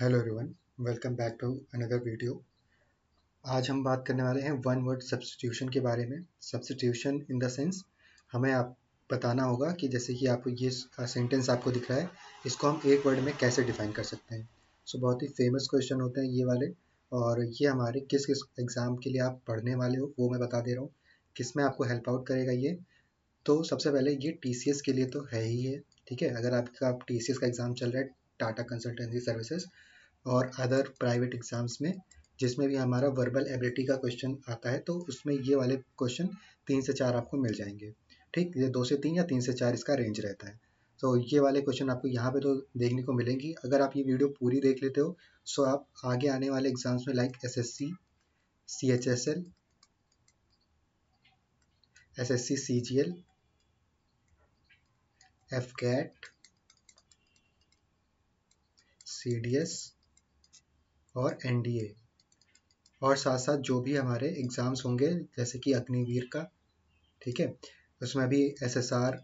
Hello everyone, welcome back to another video. आज हम बात करने वाले हैं वन वर्ड सब्स्टिट्यूशन के बारे में। सब्स्टिट्यूशन इन द सेंस हमें आप बताना होगा कि जैसे कि आपको ये सेंटेंस आपको दिख रहा है, इसको हम एक वर्ड में कैसे डिफाइन कर सकते हैं। बहुत ही फेमस क्वेश्चन होते हैं ये वाले, और ये हमारे किस किस एग्ज़ाम के लिए आप पढ़ने वाले हो वो मैं बता दे रहा हूँ, किस में आपको हेल्प आउट करेगा ये। तो सबसे पहले ये टीसीएस के लिए तो है ही है, ठीक है। अगर आपका टीसीएस का एग्ज़ाम चल रहा है, टाटा कंसल्टेंसी सर्विसेज, और अदर प्राइवेट एग्जाम्स में जिसमें भी हमारा वर्बल एबिलिटी का क्वेश्चन आता है, तो उसमें ये वाले क्वेश्चन 3 से 4 आपको मिल जाएंगे। ठीक, ये 2 से 3 या 3 से 4 इसका रेंज रहता है। तो ये वाले क्वेश्चन आपको यहाँ पे तो देखने को मिलेंगी। अगर आप ये वीडियो पूरी देख लेते हो सो आप आगे आने वाले एग्जाम्स में like SSC, CHSL, SSC CGL, AFCAT, CDS और एनडीए, और साथ साथ जो भी हमारे एग्जाम्स होंगे जैसे कि अग्निवीर का, ठीक है, उसमें भी एसएसआर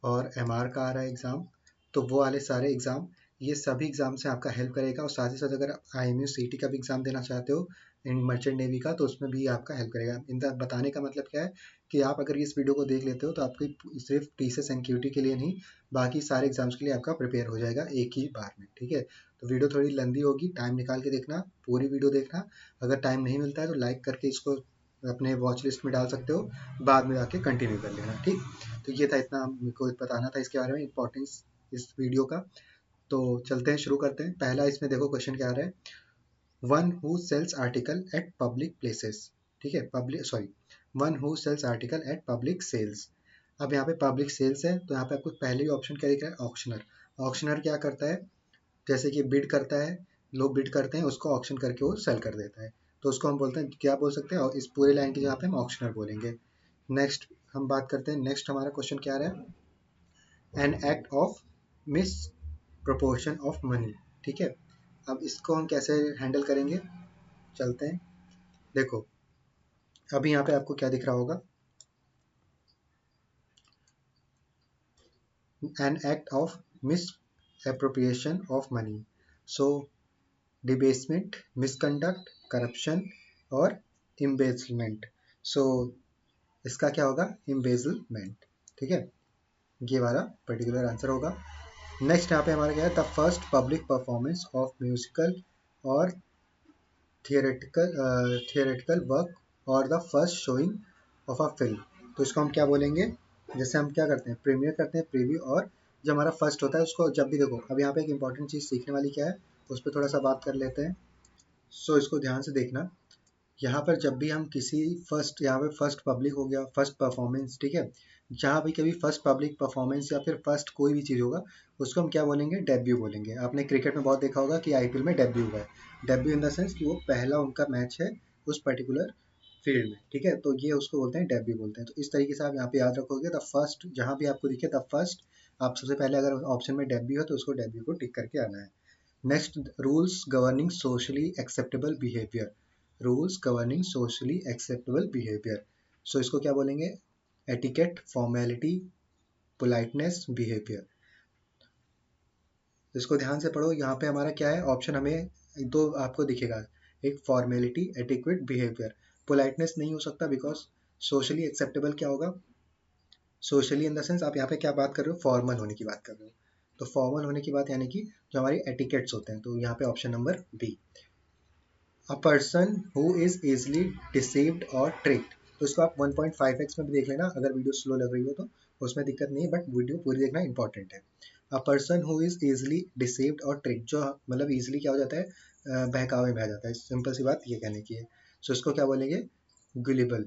और एमआर का आ रहा है एग्ज़ाम। तो वो वाले सारे एग्ज़ाम, ये सभी एग्ज़ाम से आपका हेल्प करेगा। और साथ ही साथ अगर आप आईएमयू सीटी का भी एग्ज़ाम देना चाहते हो इन मर्चेंट नेवी का, तो उसमें भी आपका हेल्प करेगा। इनका बताने का मतलब क्या है कि आप अगर इस वीडियो को देख लेते हो तो आपकी सिर्फ टीसीएस एनक्यूटी के लिए नहीं, बाकी सारे एग्जाम्स के लिए आपका प्रिपेयर हो जाएगा एक ही बार में, ठीक है। तो वीडियो थोड़ी लंबी होगी, टाइम निकाल के देखना, पूरी वीडियो देखना। अगर टाइम नहीं मिलता है तो लाइक करके इसको अपने वॉच लिस्ट में डाल सकते हो, बाद में जाके कंटिन्यू कर लेना, ठीक। तो ये था, इतना मेरे को बताना था इसके बारे में, इंपॉर्टेंस इस वीडियो का। तो चलते हैं, शुरू करते हैं। पहला इसमें देखो क्वेश्चन क्या आ रहा है, one who sells article at public places, ठीक है, public sorry, one who sells article at public sales. अब यहाँ पे पब्लिक सेल्स है तो यहाँ पे आपको पहले ही ऑप्शन क्या दिख रहा है, ऑक्शनर। ऑक्शनर क्या करता है, जैसे कि बिड करता है, लोग बिड करते हैं, उसको ऑक्शन करके वो सेल कर देता है। तो उसको हम बोलते हैं, क्या बोल सकते हैं, और इस पूरे लाइन की जगह पे हम ऑक्शनर बोलेंगे। नेक्स्ट हम बात करते हैं, नेक्स्ट हमारा क्वेश्चन क्या आ रहा है, N act of miss proportion of money, ठीक है। अब इसको हम कैसे हैंडल करेंगे, चलते हैं। देखो अभी यहाँ पे आपको क्या दिख रहा होगा, an act of misappropriation of money. So debasement, misconduct, corruption और इम्बेजलमेंट। सो इसका क्या होगा, इम्बेजलमेंट, ठीक है, ये वाला पर्टिकुलर आंसर होगा। नेक्स्ट यहाँ पे हमारा क्या है, the first public performance of musical और थियोरेटिकल वर्क और the first showing of a film. तो इसको हम क्या बोलेंगे, जैसे हम क्या करते हैं, प्रीमियर करते हैं, प्रीव्यू, और जब हमारा फर्स्ट होता है उसको जब भी देखो। अब यहाँ पे एक इंपॉर्टेंट चीज़ सीखने वाली क्या है, उस पर थोड़ा सा बात कर लेते हैं। सो इसको ध्यान से देखना, यहाँ पर जब भी हम किसी फर्स्ट, यहाँ पे फर्स्ट पब्लिक हो गया, फर्स्ट परफॉर्मेंस, ठीक है, जहाँ भी कभी फर्स्ट पब्लिक परफॉर्मेंस या फिर फर्स्ट कोई भी चीज़ होगा, उसको हम क्या बोलेंगे, डेब्यू बोलेंगे। आपने क्रिकेट में बहुत देखा होगा कि आईपीएल में डेब्यू हुआ है। डेब्यू इन द सेंस कि वो पहला उनका मैच है उस पर्टिकुलर फील्ड में, ठीक है, तो ये उसको बोलते हैं, डेब्यू बोलते हैं। तो इस तरीके से आप यहाँ पे याद रखोगे, द फर्स्ट जहाँ भी आपको दिखे द फर्स्ट, आप सबसे पहले अगर ऑप्शन में डेब्यू है तो उसको डेब्यू को टिक करके आना है। Next, rules governing socially acceptable behaviour, rules governing socially acceptable behaviour. So इसको क्या बोलेंगे, एटिकेट, फॉर्मेलिटी, पोलाइटनेस, बिहेवियर। इसको ध्यान से पढ़ो, यहाँ पे हमारा क्या है ऑप्शन, हमें दो आपको दिखेगा, एक फॉर्मेलिटी, एटिक्वेट, बिहेवियर। पोलाइटनेस नहीं हो सकता बिकॉज सोशली एक्सेप्टेबल क्या होगा, सोशली इन द सेंस आप यहाँ पे क्या बात कर रहे हो, फॉर्मल होने की बात कर रहे हो। तो फॉर्मल होने की बात यानी कि जो हमारी एटिकेट्स होते हैं, तो यहाँ पे option number B. A person who is easily deceived और ट्रिक्ड। तो इसको आप 1.5x में भी देख लेना, अगर वीडियो स्लो लग रही हो तो उसमें दिक्कत नहीं है, बट वीडियो पूरी देखना इंपॉर्टेंट है। A person who is easily deceived और ट्रिक्ड, जो मतलब इजली क्या हो जाता है, बहकावे में आ जाता है, सिंपल सी बात ये कहने की है। सो इसको क्या बोलेंगे, गुलिबल।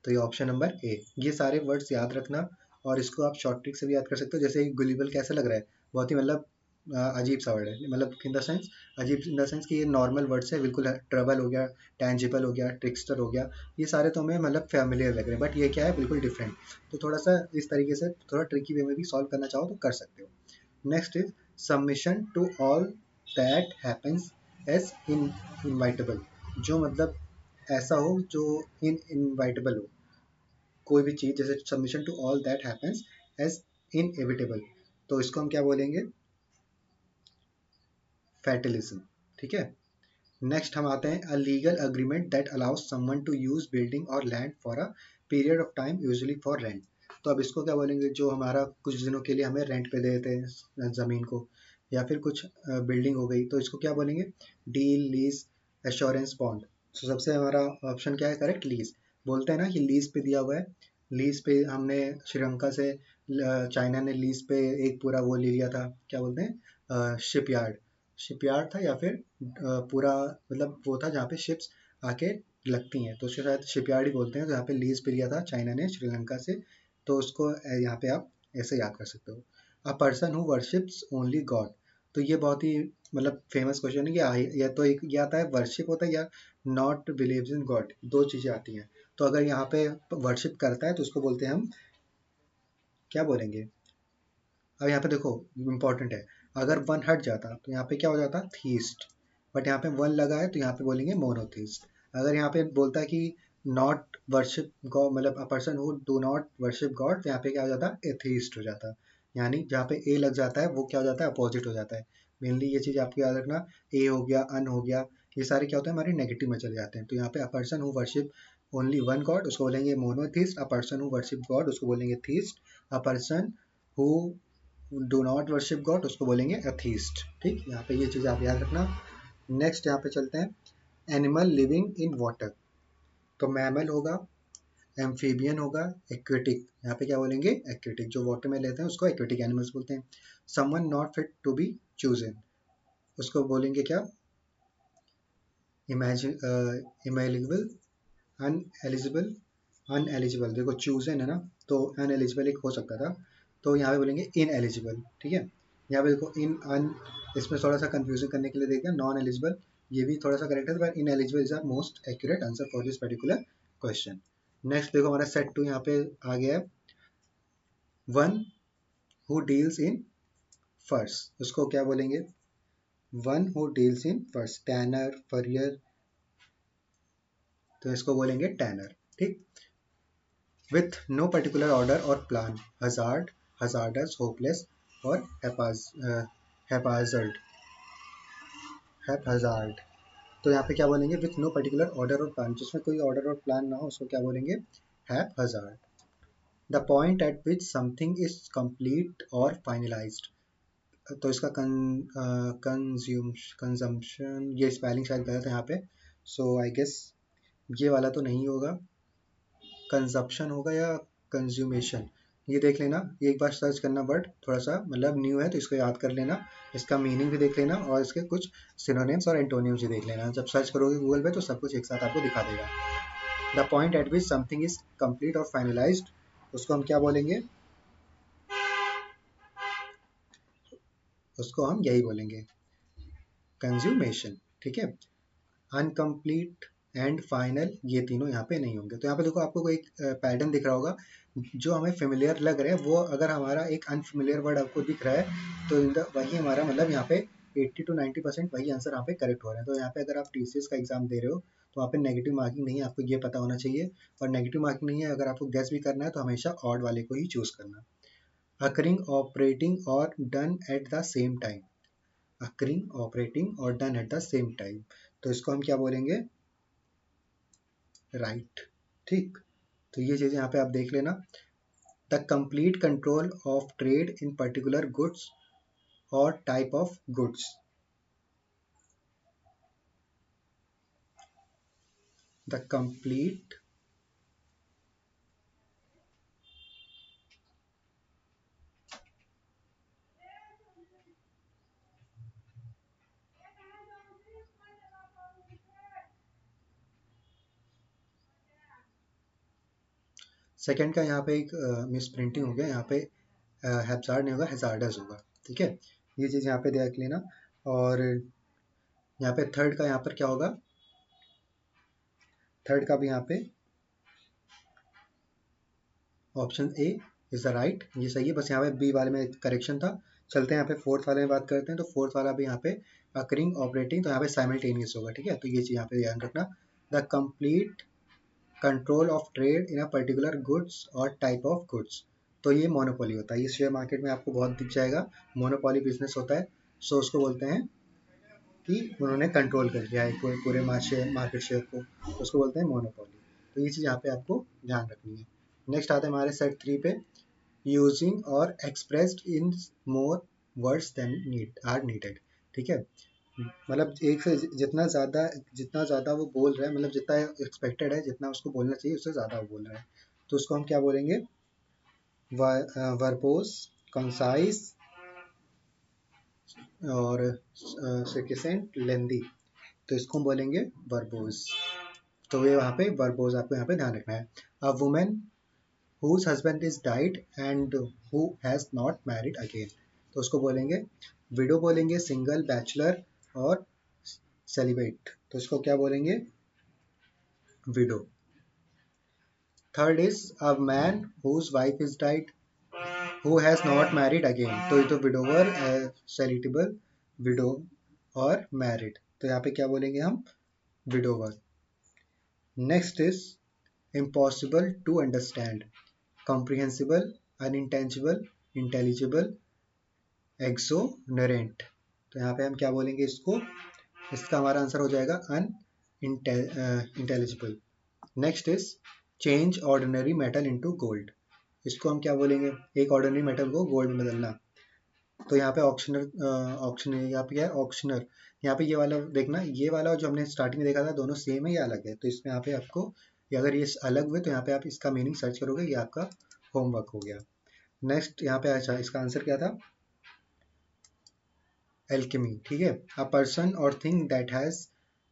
तो ये ऑप्शन नंबर ए। ये सारे वर्ड्स याद रखना, और इसको आप शॉर्ट ट्रिक से भी याद कर सकते हो। जैसे गुलिबल कैसा लग रहा है, बहुत ही मतलब अजीब सा वर्ड है, मतलब इन द सेंस, अजीब इन द सेंस कि ये नॉर्मल वर्ड्स है बिल्कुल। ट्रबल हो गया, टैंजिबल हो गया, ट्रिक्स्टर हो गया, ये सारे तो हमें मतलब फैमिलियर लग रहे हैं, बट ये क्या है, बिल्कुल डिफरेंट। तो थोड़ा सा इस तरीके से थोड़ा ट्रिकी वे में भी सॉल्व करना चाहो तो कर सकते हो। Next is submission to all that happens as in inevitable, जो मतलब ऐसा हो जो इन इनवाइटेबल हो, कोई भी चीज़, जैसे submission to all that happens as inevitable. तो इसको हम क्या बोलेंगे, फैटलिज्म। ठीक है। नेक्स्ट हम आते हैं a legal agreement that allows someone to use building और land for a period of time usually for rent. तो अब इसको क्या बोलेंगे, जो हमारा कुछ दिनों के लिए हमें रेंट पे दे देते हैं ज़मीन को, या फिर कुछ बिल्डिंग हो गई, तो इसको क्या बोलेंगे, डील, लीज, एश्योरेंस, बॉन्ड। तो सबसे हमारा ऑप्शन क्या है करेक्ट, लीज। बोलते हैं ना कि लीज पे दिया हुआ है। लीज पे हमने श्रीलंका से चाइना ने लीज पे एक पूरा वो ले लिया था, क्या बोलते हैं, शिपयार्ड। शिपयार्ड था या फिर पूरा, मतलब वो था जहाँ पे शिप्स आके लगती हैं, तो उसके शायद शिपयार्ड ही बोलते हैं। तो यहाँ पे लीज पे लिया था चाइना ने श्रीलंका से, तो उसको यहाँ पे आप ऐसे याद कर सकते हो। अ person who worships only God. तो ये बहुत ही मतलब फेमस क्वेश्चन है कि या तो एक ये आता है वर्शिप होता है, या नॉट बिलीव्स इन गॉड, दो चीज़ें आती हैं। तो अगर यहाँ पे वर्शिप करता है तो उसको बोलते हैं हम, क्या बोलेंगे। अब यहाँ पे देखो इम्पोर्टेंट है, अगर वन हट जाता तो यहाँ पे क्या हो जाता, थीस्ट। बट यहाँ पे वन लगा है तो यहाँ पे बोलेंगे मोनोथीस्ट। अगर यहाँ पे बोलता है कि नॉट वर्शिप गॉड, मतलब अ person who do not worship God, तो यहाँ पे क्या हो जाता, एथीस्ट हो जाता। यानी जहाँ पे ए लग जाता है वो क्या हो जाता है, अपोजिट हो जाता है। मेनली ये चीज़ आपको याद रखना, ए हो गया, अन हो गया, ये सारे क्या होते हैं, हमारे नेगेटिव में चले जाते हैं। तो यहाँ पे a person who worship only one God उसको बोलेंगे monotheist, a person who worship God उसको बोलेंगे theist, a person who do not worship God उसको बोलेंगे एथीस्ट। ठीक, यहाँ पे ये चीज़ आप याद रखना। नेक्स्ट यहाँ पे चलते हैं, एनिमल लिविंग इन वाटर। तो मैमल होगा, एम्फीबियन होगा, एक्वेटिक। यहाँ पे क्या बोलेंगे, एक्वेटिक। जो वाटर में लेते हैं उसको एक्वेटिक एनिमल्स बोलते हैं। Someone not fit to be chosen उसको बोलेंगे क्या, इमेजिन, इमेलिजिबल, अनएलिजिबल, अनएलिजिबल। देखो चूजन है ना, तो अनएलिजिबल एक हो सकता था, तो यहाँ पे बोलेंगे इनएलिजिबल। ठीक है, यहाँ पे देखो इन अन, इसमें थोड़ा सा कंफ्यूजन करने के लिए देखिए नॉन एलिजिबल, ये भी थोड़ा सा करेक्ट है, पर ineligible is are most accurate answer for this particular question. Next देखो हमारा सेट टू यहाँ पे आ गया है, वन हु डील्स इन फर्स उसको क्या बोलेंगे, वन हु डील्स इन फर्स, टैनर, फरियर, तो इसको बोलेंगे टैनर। ठीक, with no particular order or plan, hazard, hazardous, hopeless और haphazard, haphazard। तो यहाँ पे क्या बोलेंगे, विथ नो पर्टिकुलर ऑर्डर और प्लान, जिसमें कोई ऑर्डर और प्लान ना हो उसको क्या बोलेंगे, haphazard। The point eight which something is complete और फाइनलाइज्ड। तो इसका कंजम्पशन, ये स्पेलिंग शायद गलत है यहाँ पे, सो आई गेस ये वाला तो नहीं होगा, कंजप्शन होगा या कंज्यूमेशन। ये देख लेना, एक बार सर्च करना वर्ड, थोड़ा सा मतलब न्यू है तो इसको याद कर लेना, इसका मीनिंग भी देख लेना और इसके कुछ सिनोनिम्स और एंटोनिम्स भी देख लेना। जब सर्च करोगे गूगल पे तो सब कुछ एक साथ आपको दिखा देगा। The point eight which something is complete और फाइनलाइज्ड उसको हम क्या बोलेंगे, उसको हम यही बोलेंगे, कंज्यूमेशन। ठीक है, अनकम्प्लीट एंड फाइनल ये तीनों यहाँ पे नहीं होंगे। तो यहाँ पे देखो आपको कोई एक पैटर्न दिख रहा होगा, जो हमें फेमिलियर लग रहा है वो अगर हमारा एक अनफेमिलियर वर्ड आपको दिख रहा है तो वही हमारा मतलब यहाँ पे 80 to 90% वही आंसर यहाँ पे करेक्ट हो रहा है। तो यहाँ पे अगर आप टीसीएस का एग्जाम दे रहे हो तो वहाँ पे नेगेटिव मार्किंग नहीं है, आपको ये पता होना चाहिए। और नेगेटिव मार्किंग नहीं है, अगर आपको गैस भी करना है तो हमेशा ऑड वाले को ही चूज करना। अकरिंग, ऑपरेटिंग और done at the same time, occurring, operating और done at the same time, तो इसको हम क्या बोलेंगे, राइट। ठीक, तो ये चीज़ें यहाँ पे आप देख लेना। The complete control of trade in particular goods और type of goods, the complete, second का यहाँ पे एक मिस प्रिंटिंग हो गया, यहाँ पे हैप्सार्ड नहीं होगा, हैजार्डस होगा। ठीक है, ये चीज़ यहाँ पे देख लेना। और यहाँ पे थर्ड का यहाँ पर क्या होगा, थर्ड का भी यहाँ पे option A is the right, ये सही है। बस यहाँ पे बी वाले में करेक्शन था। चलते हैं यहाँ पे फोर्थ वाले में बात करते हैं। तो फोर्थ वाला भी यहाँ पे अकरिंग, ऑपरेटिंग, तो यहाँ पे साइमल्टेनियस होगा। ठीक है, तो ये चीज़ यहाँ पे ध्यान रखना। The complete control of trade in a particular goods और टाइप ऑफ गुड्स, तो ये मोनोपोली होता है। ये शेयर मार्केट में आपको बहुत दिख जाएगा, मोनोपोली बिजनेस होता है। सो उसको बोलते हैं कि उन्होंने कंट्रोल कर लिया है कोई पूरे मार्केट शेयर को, तो उसको बोलते हैं मोनोपोली। तो ये चीज़ यहाँ पे आपको ध्यान रखनी है। नेक्स्ट आते हैं हमारे सेट 3 पे, यूजिंग और expressed in more words than need are needed. ठीक है, मतलब एक से जितना ज़्यादा वो बोल रहा है, मतलब जितना एक्सपेक्टेड है, जितना उसको बोलना चाहिए उससे ज़्यादा वो बोल रहा है, तो उसको हम क्या बोलेंगे, वर्बोस, कंसाइज और सिकिसेंट, लेंदी। तो इसको हम बोलेंगे वर्बोस। तो ये वहाँ पे वर्बोस आपको यहाँ पे ध्यान रखना है। A women whose husband is died and who has not married again, तो उसको बोलेंगे विडो बोलेंगे, सिंगल, बैचलर और सेलिब्रेट, तो इसको क्या बोलेंगे, window. Third is a man whose wife is died who has not married again, तो ये तो विडोवर, सेलिटेबल, विडो और मैरिड, तो यहाँ पे क्या बोलेंगे हम, widower. Next is impossible to understand, comprehensible, unintelligible, intelligible, एक्सोनरेंट, तो यहाँ पे हम क्या बोलेंगे इसको, इसका हमारा आंसर हो जाएगा unintelligible. Next is change ordinary metal into gold, इसको हम क्या बोलेंगे, एक ऑर्डिनरी मेटल को गोल्ड में बदलना। तो यहाँ पे ऑक्शनर यहाँ पे क्या है, ऑक्शनर। यहाँ पे ये वाला देखना, ये वाला जो हमने स्टार्टिंग में देखा था दोनों सेम है या अलग है, तो इसमें यहाँ पे आपको, या अगर ये अलग हुए तो यहाँ पे आप इसका मीनिंग सर्च करोगे, ये आपका होमवर्क हो गया। नेक्स्ट यहाँ पे अच्छा, इसका आंसर क्या था, एल्केमी। ठीक है, अ पर्सन और thing that has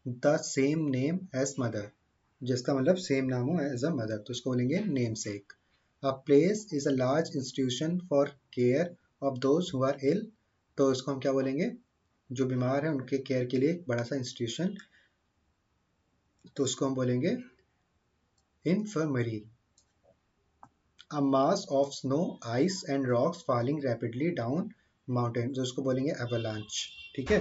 the same name as mother, जिसका मतलब सेम नाम हो एज अ मदर, तो इसको बोलेंगे namesake. A place is a large institution for care of those who are ill, तो इसको हम क्या बोलेंगे, जो बीमार है उनके केयर के लिए एक बड़ा सा इंस्टीट्यूशन, तो उसको हम बोलेंगे infirmary. A mass of snow, ice and rocks falling rapidly down mountain, जो उसको बोलेंगे एवलांच। ठीक है,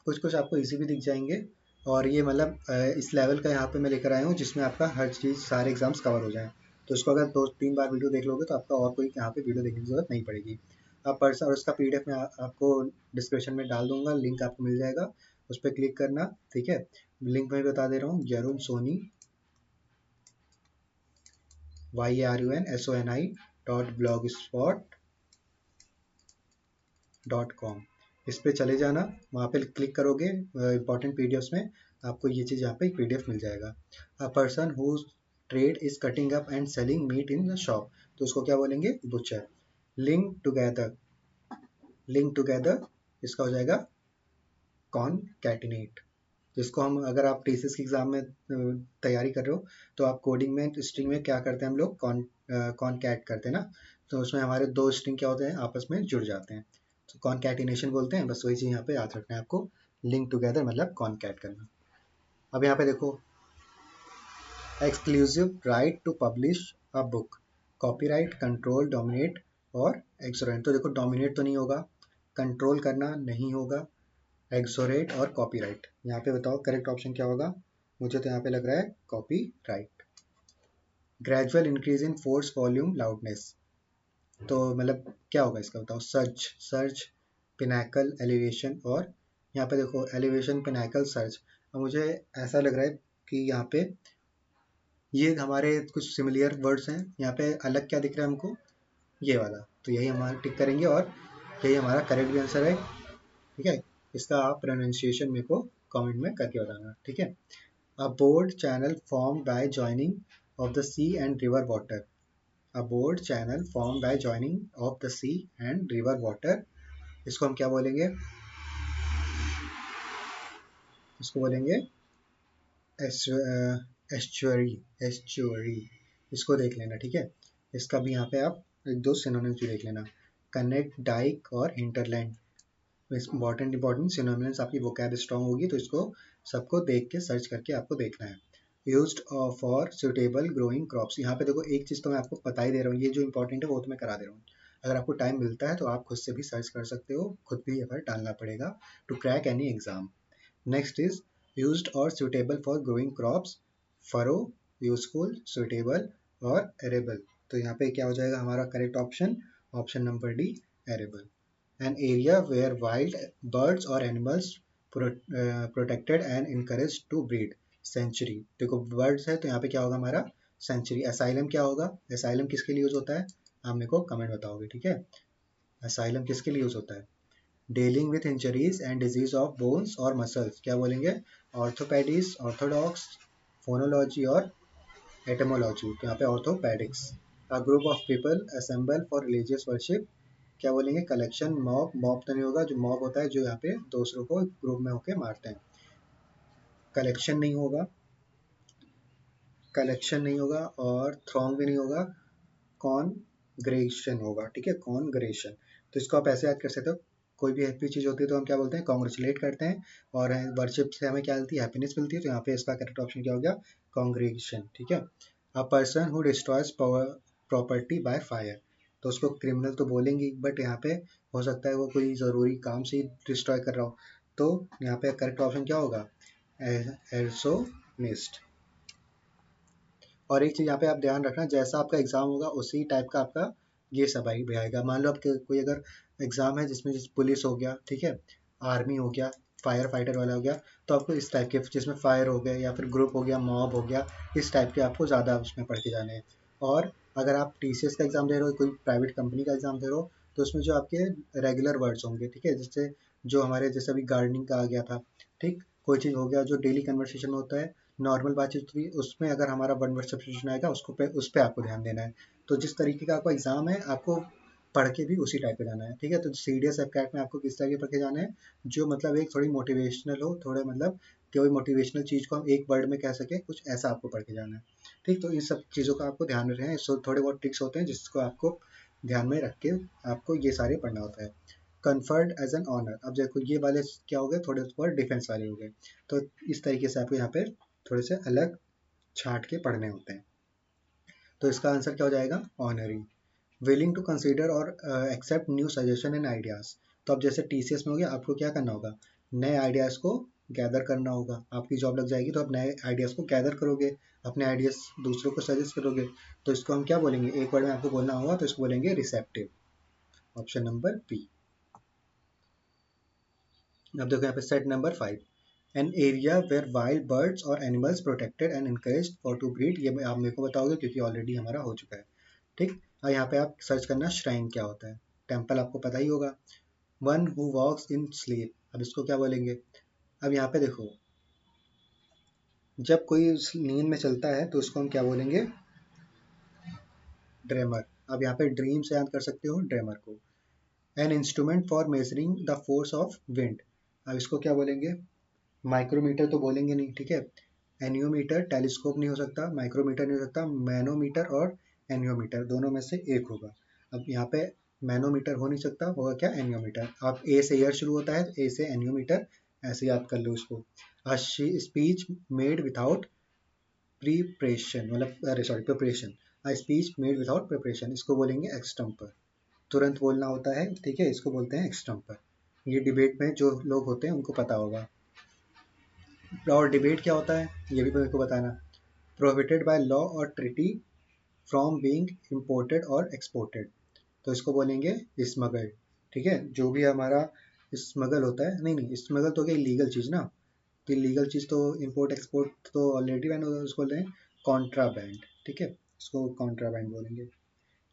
कुछ कुछ आपको इजी भी दिख जाएंगे, और ये मतलब इस लेवल का यहाँ पे मैं लेकर आया हूँ जिसमें आपका हर चीज़, सारे एग्जाम्स कवर हो जाएं। तो इसको अगर 2-3 बार वीडियो देख लोगे तो आपका और कोई यहाँ पे वीडियो देखने की जरूरत नहीं पड़ेगी। आप पर्सन और उसका पीडीएफ में आपको डिस्क्रिप्शन में डाल दूंगा, लिंक आपको मिल जाएगा, उस पर क्लिक करना। ठीक है, लिंक में बता दे रहा हूँ, जरून सोनी, YARUNSONI .blogspot.com, इस पे चले जाना, वहाँ पे क्लिक करोगे इंपॉर्टेंट पीडीएफ्स में, आपको ये चीज़ यहाँ पे पीडीएफ मिल जाएगा। A person who trade is cutting up and selling meat in the shop, तो उसको क्या बोलेंगे, butcher. Link together, link together, इसका हो जाएगा कॉनकैटिनेट, जिसको हम, अगर आप टीसीएस के एग्जाम में तैयारी कर रहे हो तो आप कोडिंग में स्ट्रिंग में क्या करते हैं हम लोग, कॉनकैट करते हैं ना, तो उसमें हमारे दो स्ट्रिंग क्या होते हैं, आपस में जुड़ जाते हैं, तो कॉनकैटिनेशन बोलते हैं। बस वही चीज़ यहाँ पे याद रखना है आपको, लिंक टुगेदर मतलब कॉनकैट करना। अब यहाँ पे देखो, exclusive right to publish a book, copyright, control, dominate और एक्सोरेंट, तो देखो डोमिनेट तो नहीं होगा, कंट्रोल करना नहीं होगा, एक्सोरेट और कॉपीराइट। यहाँ पे बताओ करेक्ट ऑप्शन क्या होगा, मुझे तो यहाँ पे लग रहा है copyright. Gradual increase in force, volume, loudness, तो मतलब क्या होगा इसका बताओ, सर्ज, सर्ज, पिनाकल, एलिवेशन, और यहाँ पे देखो एलिवेशन, पिनाकल, सर्ज। अब मुझे ऐसा लग रहा है कि यहाँ पे ये हमारे कुछ सिमिलियर वर्ड्स हैं, यहाँ पे अलग क्या दिख रहा है हमको, ये वाला, तो यही हमारा टिक करेंगे और यही हमारा करेक्ट भी आंसर है। ठीक है, इसका आप प्रोनाउंसिएशन मेरे को कमेंट में करके बताना। ठीक है, a broad channel form by joining of the sea and river water, a broad channel form by joining of the sea and river water, इसको हम क्या बोलेंगे, इसको बोलेंगे एस्चुअरी, एस्चुअरी, इसको देख लेना। ठीक है, इसका भी यहाँ पे आप एक दो सिनोनिम्स भी देख लेना, कनेक्ट, डाइक और हिंटरलैंड, इंपॉर्टेंट इंपॉर्टेंट सिनोनिम्स, आपकी वोकैब स्ट्रांग होगी तो इसको सबको देख के सर्च करके आपको देखना है। Used for suitable growing crops, यहाँ पे देखो एक चीज़ तो मैं आपको बता ही दे रहा हूँ, ये जो इंपॉर्टेंट है वो तो मैं करा दे रहा हूँ, अगर आपको टाइम मिलता है तो आप खुद से भी सर्च कर सकते हो, खुद भी एफर्ट डालना पड़ेगा to crack any exam. Next is used और suitable for growing crops, furrow, useful, suitable और एरेबल, तो यहाँ पे क्या हो जाएगा हमारा correct option, option number D, arable. An area where wild birds और animals protected and encourage to breed. Sanctuary, देखो वर्ड्स है तो यहाँ पे क्या होगा हमारा सेंचुरी। असाइलम क्या होगा, असाइलम किसके लिए यूज होता है, आप मेरे को कमेंट बताओगे, ठीक है। असाइलम किसके लिए यूज होता है, dealing with injuries and disease of bones और मसल्स, क्या बोलेंगे, ऑर्थोपेडिस, ऑर्थोडॉक्स, फोनोलॉजी और एटमोलॉजी, तो यहाँ पे orthopaedics. A group of people assemble for religious worship, क्या बोलेंगे, कलेक्शन, मॉब, मॉब तो नहीं होगा, जो मॉब होता है जो यहाँ पे दूसरों को ग्रुप में होके मारते हैं, कलेक्शन नहीं होगा, कलेक्शन नहीं होगा और थ्रॉन्ग भी नहीं होगा, कॉन्ग्रेशन होगा, ठीक है, कॉन्ग्रेशन। तो इसको आप ऐसे याद कर सकते हो, कोई भी हैप्पी चीज़ होती है तो हम क्या बोलते हैं, कॉन्ग्रेचुलेट करते हैं, और वर्शिप से हमें क्या मिलती है, हैप्पीनेस मिलती है, तो यहाँ पे इसका करेक्ट ऑप्शन क्या हो गया, कॉन्ग्रेशन, ठीक है। A person who destroys property by fire, तो उसको क्रिमिनल तो बोलेंगे, बट यहाँ पे हो सकता है वो कोई ज़रूरी काम से डिस्ट्रॉय कर रहा हो, तो यहाँ पे करेक्ट ऑप्शन क्या होगा, एर्सोनिस्ट। और एक चीज़ यहाँ पे आप ध्यान रखना, जैसा आपका एग्जाम होगा उसी टाइप का आपका ये सब भी आएगा। मान लो आपके कोई अगर एग्जाम है जिसमें पुलिस हो गया, ठीक है, आर्मी हो गया, फायर फाइटर वाला हो गया, तो आपको इस टाइप के, जिसमें फायर हो गया या फिर ग्रुप हो गया, मॉब हो गया, इस टाइप के आपको ज़्यादा उसमें पढ़ के जाने हैं। और अगर आप टीसीएस का एग्जाम दे रहे हो, कोई प्राइवेट कंपनी का एग्जाम दे रहे हो, तो उसमें जो आपके रेगुलर वर्ड्स होंगे, ठीक है, जिससे जो हमारे जैसे अभी गार्डनिंग का आ गया था, ठीक, कोई चीज़ हो गया जो डेली कन्वर्सेशन में होता है, नॉर्मल बातचीत हुई, उसमें अगर हमारा वन वर्ड सब्स्टिट्यूशन आएगा उस पे आपको ध्यान देना है। तो जिस तरीके का आपका एग्जाम है, आपको पढ़ के भी उसी टाइप का जाना है, ठीक है। तो C D S F CAT में आपको किस तरह के पढ़ के जाना है, जो मतलब एक थोड़ी मोटिवेशनल हो, थोड़े मतलब कोई मोटिवेशनल चीज़ को हम एक वर्ड में कह सके, कुछ ऐसा आपको पढ़ के जाना है, ठीक। तो इन सब चीज़ों का आपको ध्यान रखना है, इसको थोड़े बहुत ट्रिक्स होते हैं जिसको आपको ध्यान में रख के आपको ये सारे पढ़ना होता है। कन्फर्ड एज एन ऑनर, अब देखो ये वाले क्या हो गए, थोड़े और डिफेंस वाले हो गए, तो इस तरीके से आपको यहाँ पे थोड़े से अलग छाँट के पढ़ने होते हैं। तो इसका आंसर क्या हो जाएगा, ऑनरी। विलिंग टू कंसीडर और accept new suggestion and ideas, तो अब जैसे टीसीएस में हो गया, आपको क्या करना होगा, नए आइडियाज़ को गैदर करना होगा, आपकी जॉब लग जाएगी तो आप नए आइडियाज़ को गैदर करोगे, अपने आइडियाज़ दूसरों को सजेस्ट करोगे, तो इसको हम क्या बोलेंगे, एक वर्ड में आपको बोलना होगा, तो इसको बोलेंगे रिसेप्टिव, ऑप्शन नंबर बी। अब देखो यहाँ पे set number 5, an area where wild birds और animals protected and encouraged for to breed, ये आप मेरे को बताओगे क्योंकि ऑलरेडी हमारा हो चुका है, ठीक। और यहाँ पे आप सर्च करना श्राइन क्या होता है, टेम्पल आपको पता ही होगा, one who walks in sleep, अब इसको क्या बोलेंगे। अब यहाँ पे देखो, जब कोई नींद में चलता है तो उसको हम क्या बोलेंगे, ड्रेमर। अब यहाँ पे ड्रीम से याद कर सकते हो ड्रेमर को। An instrument for measuring the force of wind, अब इसको क्या बोलेंगे, माइक्रोमीटर तो बोलेंगे नहीं, ठीक है, एनियोमीटर, टेलीस्कोप नहीं हो सकता, माइक्रोमीटर नहीं हो सकता, मैनोमीटर और एनियोमीटर दोनों में से एक होगा। अब यहाँ पे मैनोमीटर हो नहीं सकता, होगा क्या, एनियोमीटर। आप ए से ईयर शुरू होता है, ए से एनियोमीटर, ऐसे याद कर लो इसको। स्पीच मेड विदाउट प्रिपरेशन, मतलब अरे sorry preparation, a speech made without preparation, इसको बोलेंगे एक्सटम्पर, तुरंत बोलना होता है, ठीक है, इसको बोलते हैं एक्सटम्पर। ये डिबेट में जो लोग होते हैं उनको पता होगा। और डिबेट क्या होता है ये भी मेरे को बताना। प्रोहिबिटेड बाय लॉ और ट्रिटी फ्रॉम बीइंग इम्पोर्टेड और एक्सपोर्टेड, तो इसको बोलेंगे स्मगल, ठीक है, जो भी हमारा स्मगल होता है, नहीं नहीं स्मगल तो क्या इलीगल चीज़ ना, तो इलीगल चीज़ तो इम्पोर्ट एक्सपोर्ट तो ऑलरेडी बैन होगा, उसको बोलते हैं कॉन्ट्राबैंड, ठीक है, इसको कॉन्ट्राबैंड बोलेंगे।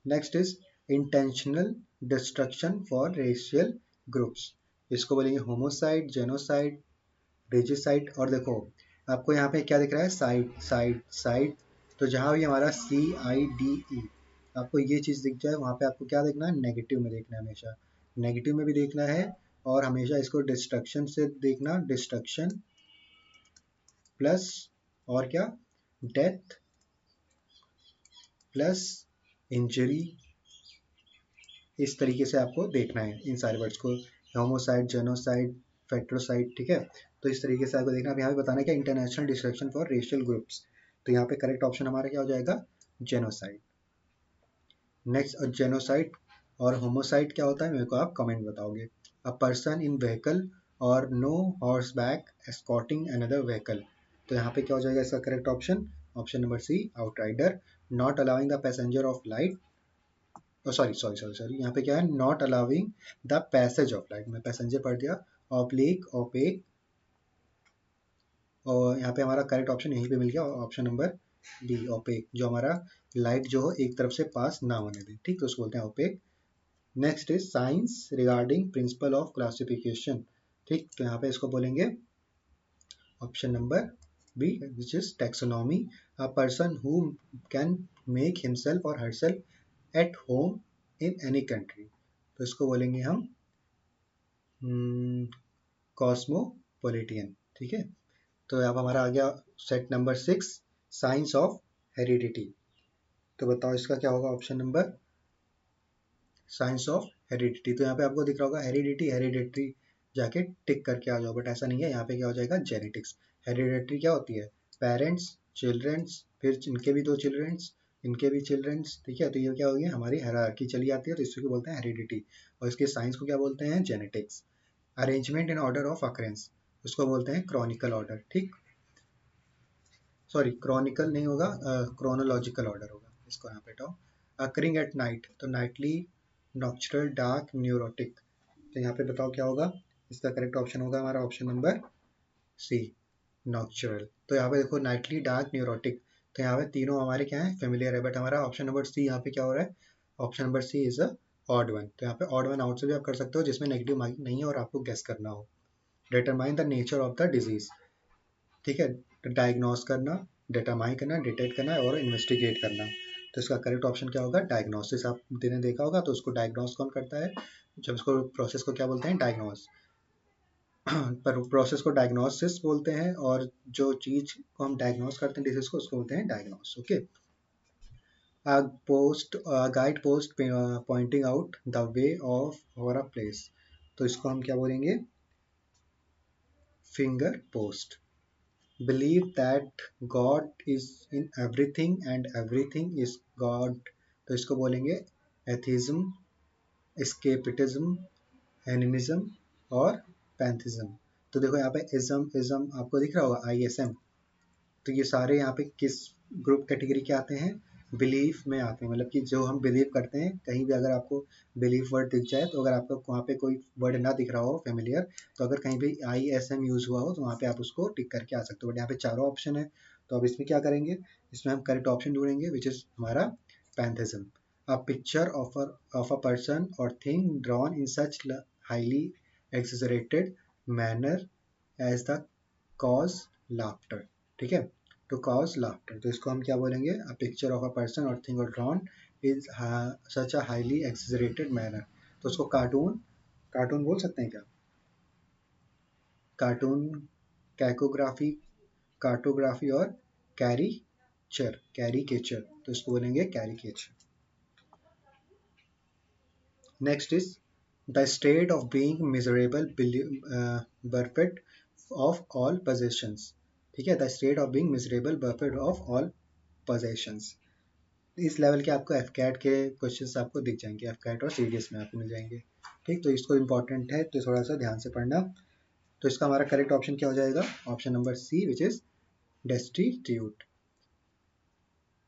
Next is intentional destruction for racial groups, इसको बोलेंगे होमोसाइड, जेनोसाइड, रेजिसाइड। और देखो आपको यहाँ पे क्या दिख रहा है, साइड साइड साइड, तो जहाँ भी हमारा CIDE आपको ये चीज़ दिख जाए, वहाँ पे आपको क्या देखना है, नेगेटिव में देखना है, हमेशा नेगेटिव में भी देखना है, और हमेशा इसको डिस्ट्रक्शन से देखना, डिस्ट्रक्शन प्लस और क्या, डेथ प्लस इंजरी, इस तरीके से आपको देखना है इन सारे वर्ड्स को, होमोसाइड, जेनोसाइड, फेट्रोसाइड, ठीक है। तो इस तरीके से आपको देखना है। अब यहाँ पे बताना है कि international destruction for racial groups, तो यहाँ पे करेक्ट ऑप्शन हमारा क्या हो जाएगा, जेनोसाइड। नेक्स्ट, जेनोसाइड और होमोसाइड क्या होता है मेरे को आप कमेंट बताओगे। अ पर्सन इन व्हीकल और no horseback escorting another vehicle, तो यहाँ पे क्या हो जाएगा इसका correct option, option number C, outrider. Not allowing the passenger of light, sorry sorry sorry sorry, यहाँ पे क्या है, not allowing the passage of light, मैं पैसेंजर पढ़ दिया, ऑब्लिक, ओपेक, और यहाँ पे हमारा करेक्ट ऑप्शन यहीं पे मिल गया, ऑप्शन नंबर बी ओपेक, जो हमारा लाइट जो हो एक तरफ से पास ना होने दे, ठीक, तो उसको बोलते हैं opaque. Next is science regarding principle of classification, ठीक, तो यहाँ पे इसको बोलेंगे option number B which is taxonomy, a person who can make himself और herself at home in any country, तो इसको बोलेंगे हम कॉस्मोपोलिटियन, ठीक है। तो अब हमारा आ गया set number 6, science of heredity, तो बताओ इसका क्या होगा option number, science of heredity. तो यहाँ पे आपको दिख रहा होगा हेरिडिटी, हेरिडिटी जाके टिक करके आ जाओ, बट ऐसा नहीं है, यहाँ पे क्या हो जाएगा जेनेटिक्स। हेरिडिटी क्या होती है, पेरेंट्स, चिल्ड्रंस, फिर इनके भी दो चिल्ड्रंस, इनके भी चिल्ड्रंस, ठीक है, तो ये क्या हो गया हमारी हायरार्की चली आती है, तो इसको बोलते हैं हेरिडिटी, और इसके साइंस को क्या बोलते हैं genetics. Arrangement in order of occurrence, उसको बोलते हैं क्रॉनिकल ऑर्डर, ठीक, सॉरी क्रॉनिकल नहीं होगा, क्रोनोलॉजिकल ऑर्डर होगा, इसको यहाँ पे हटाओ। अकरिंग एट नाइट, तो नाइटली, नॉक्चरल, डार्क, न्यूरोटिक, तो यहाँ पे बताओ क्या होगा, इसका करेक्ट ऑप्शन होगा हमारा ऑप्शन नंबर सी, नॉक्चरल। तो यहाँ पे देखो नाइटली, डार्क, न्यूरोटिक, तो यहाँ पे तीनों हमारे क्या है फेमिलियर है, बट हमारा ऑप्शन नंबर सी यहाँ पे क्या हो रहा है, option number C is a odd one, तो यहाँ पे ऑड वन आउट से भी आप कर सकते हो जिसमें नेगेटिव मार्किंग नहीं है और आपको गेस करना हो। Determine the nature of the disease, ठीक है, डायग्नोस करना, डिटरमाइन करना, डिटेक्ट करना और इन्वेस्टिगेट करना, तो इसका करेक्ट ऑप्शन क्या होगा डायग्नोसिस, आपने देखा होगा, तो उसको डायग्नोस कौन करता है, जब उसको प्रोसेस को क्या बोलते हैं डायग्नोस, पर प्रोसेस को डायग्नोसिस बोलते हैं, और जो चीज को हम डायग्नोस करते हैं डिसीज को उसको बोलते हैं diagnose, okay. Post guide post pointing out the way of और अ प्लेस, तो इसको हम क्या बोलेंगे finger post. Believe that God is in everything and everything is God, तो इसको बोलेंगे एथिज्म, escapism, एनिमिज्म और पैंथिज्म। तो देखो यहाँ पे इज्म, इज्म आपको दिख रहा होगा ISM, तो ये सारे यहाँ पे किस ग्रुप कैटेगरी के आते हैं, बिलीफ में आते हैं, मतलब कि जो हम बिलीव करते हैं, कहीं भी अगर आपको बिलीफ वर्ड दिख जाए, तो अगर आपको वहाँ पे कोई वर्ड ना दिख रहा हो फेमिलियर, तो अगर कहीं भी ISM यूज हुआ हो तो वहाँ पे आप उसको टिक करके आ सकते हो, बट यहाँ पे चारों ऑप्शन है, तो अब इसमें क्या करेंगे, इसमें हम करेक्ट ऑप्शन ढूंढेंगे विच इज हमारा pantheism. A picture of a person और thing drawn in such highly exaggerated manner as the cause laughter, ठीक है, टू कॉज लाफ्टर, तो इसको हम क्या बोलेंगे, अ पिक्चर ऑफ अ पर्सन और थिंग और drawn is such a highly exaggerated manner, तो उसको कार्टून, कार्टून बोल सकते हैं क्या, कार्टून, कैकोग्राफी, कार्टोग्राफी और कैरीचर, कैरीकेचर, तो इसको बोलेंगे caricature. Next is the state of being miserable bereft of all possessions, ठीक है, the state of being miserable bereft of all possessions, इस लेवल के आपको एफकैट के क्वेश्चंस आपको दिख जाएंगे, एफकैट और सीडीएस में आपको मिल जाएंगे, ठीक, तो इसको इंपॉर्टेंट है तो थोड़ा सा ध्यान से पढ़ना। तो इसका हमारा करेक्ट ऑप्शन क्या हो जाएगा, option number C which is destitute,